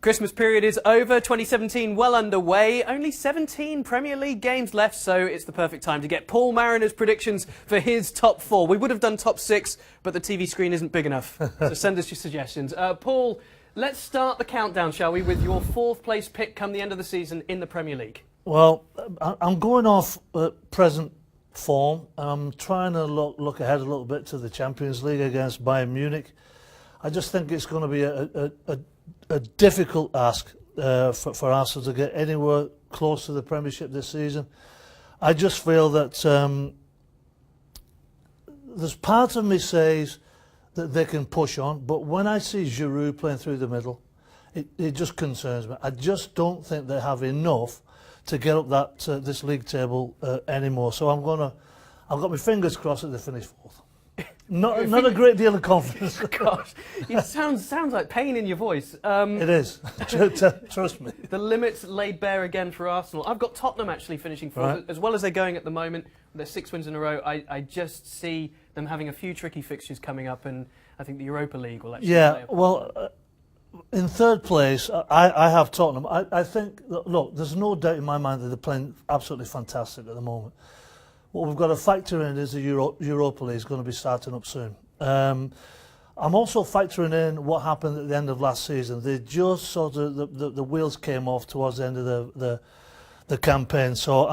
Christmas period is over, 2017 well underway, only 17 Premier League games left, so it's the perfect time to get Paul Mariner's predictions for his top four. We would have done top six, but the TV screen isn't big enough, so send us your suggestions. Paul, let's start the countdown, shall we, with your fourth place pick come the end of the season in the Premier League. Well, I'm going off present form, and I'm trying to look ahead a little bit to the Champions League against Bayern Munich. I just think it's going to be a difficult ask for Arsenal to get anywhere close to the Premiership this season. I just feel that there's part of me says that they can push on, but when I see Giroud playing through the middle, it just concerns me. I just don't think they have enough to get up that this league table anymore. So I've got my fingers crossed that they finish fourth. Not a great deal of confidence. Gosh, it sounds like pain in your voice. It is. Trust me. The limits laid bare again for Arsenal. I've got Tottenham actually finishing fourth, right, as well as they're going at the moment. Their 6 wins in a row. I just see them having a few tricky fixtures coming up, and I think the Europa League will actually play a part. In third place, I have Tottenham. I think, look, there's no doubt in my mind that they're playing absolutely fantastic at the moment. What we've got to factor in is the Europa League is going to be starting up soon. I'm also factoring in what happened at the end of last season. They just sort of, the wheels came off towards the end of the campaign. So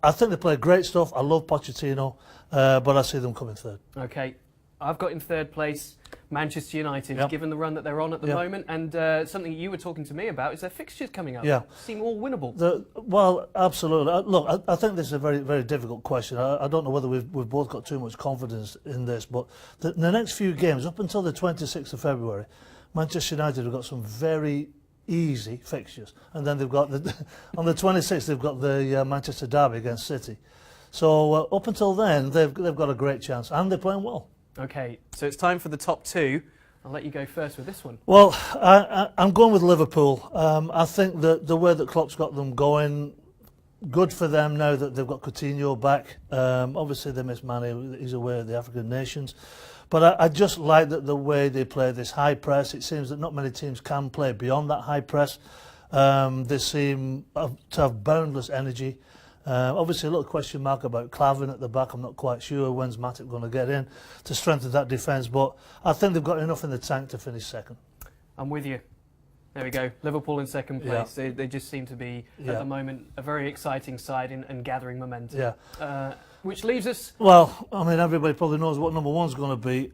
I think they play great stuff. I love Pochettino, but I see them coming third. Okay, I've got in third place Manchester United, given the run that they're on at the moment, and something you were talking to me about is their fixtures coming up. Seem all winnable. Well, absolutely. Look, I think this is a very, very difficult question. I don't know whether we've both got too much confidence in this, but the next few games, up until the 26th of February, Manchester United have got some very easy fixtures, and then they've got on the 26th they've got the Manchester derby against City. So up until then, they've got a great chance, and they're playing well. Okay, so it's time for the top two. I'll let you go first with this one. Well, I'm going with Liverpool. I think that the way that Klopp's got them going, good for them now that they've got Coutinho back. Obviously, they miss Mane, he's away at the African nations. But I just like that the way they play this high press. It seems that not many teams can play beyond that high press. They seem to have boundless energy. Obviously a little question mark about Clavin at the back. I'm not quite sure when's Matip going to get in to strengthen that defence, but I think they've got enough in the tank to finish second. I'm with you. There we go. Liverpool in second place. They just seem to be at the moment a very exciting side and gathering momentum. Which leaves us... Well, I mean, everybody probably knows what number one's going to be.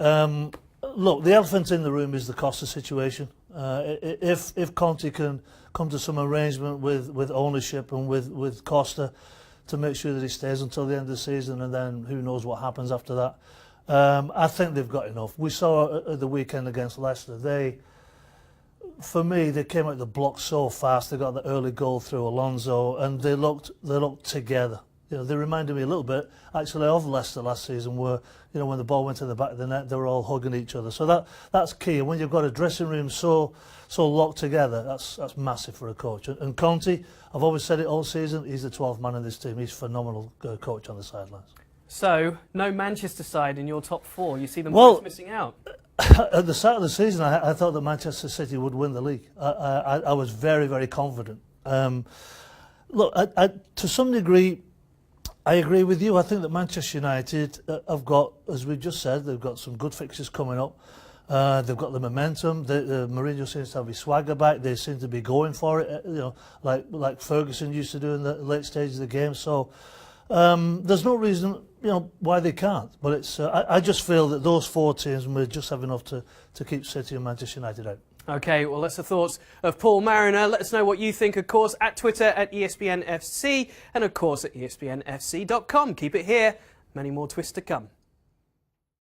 Look, the elephant in the room is the Costa situation. If Conte can come to some arrangement with ownership and with Costa to make sure that he stays until the end of the season, and then who knows what happens after that. I think they've got enough. We saw at the weekend against Leicester, for me, they came out the block so fast. They got the early goal through Alonso, and they looked together. You know, they reminded me a little bit actually of Leicester last season, where, you know, when the ball went to the back of the net, they were all hugging each other. So that's key. And when you've got a dressing room so locked together, that's massive for a coach. And Conte, I've always said it all season, he's the 12th man in this team. He's a phenomenal coach on the sidelines. So no Manchester side in your top four. You see them both missing out. At the start of the season, I thought that Manchester City would win the league. I was very, very confident. Look, to some degree, I agree with you. I think that Manchester United have got, as we just said, they've got some good fixtures coming up. They've got the momentum. Mourinho seems to have his swagger back. They seem to be going for it, you know, like Ferguson used to do in the late stages of the game. So there's no reason, you know, why they can't. But it's I just feel that those four teams may just have enough to keep City and Manchester United out. Okay, well, that's the thoughts of Paul Mariner. Let us know what you think, of course, at Twitter at ESPNFC and, of course, at ESPNFC.com. Keep it here. Many more twists to come.